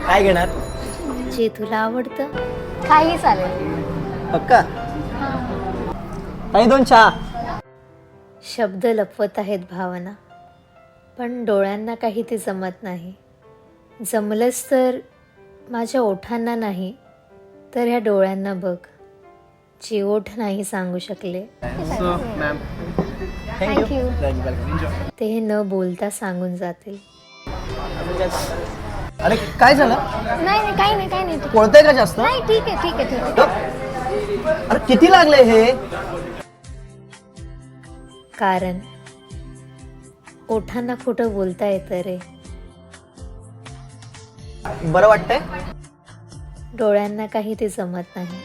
काय घेणार? जे तुला आवडतं काही चालेल. पक्का? काही 2 चहा. शब्द लपवत आहेत भावना, पण डोळ्यांना काही ते जमत नाही. जमलंच तर माझ्या ओठांना नाही तर ह्या डोळ्यांना बघ, जे ओठ नाही सांगू शकले मॅम थँक्यू. ते हे न बोलता सांगून जातील. अरे काय झालं? नाही काही नाही काही नाही. कोळतंय का जास्त? नाही ठीक आहे ठीक आहे ठीक आहे. अरे किती लागले हे? कारण ओठांना खोटं बोलता येतं रे, बरं वाटतंय? डोळ्यांना काही ते जमत नाही.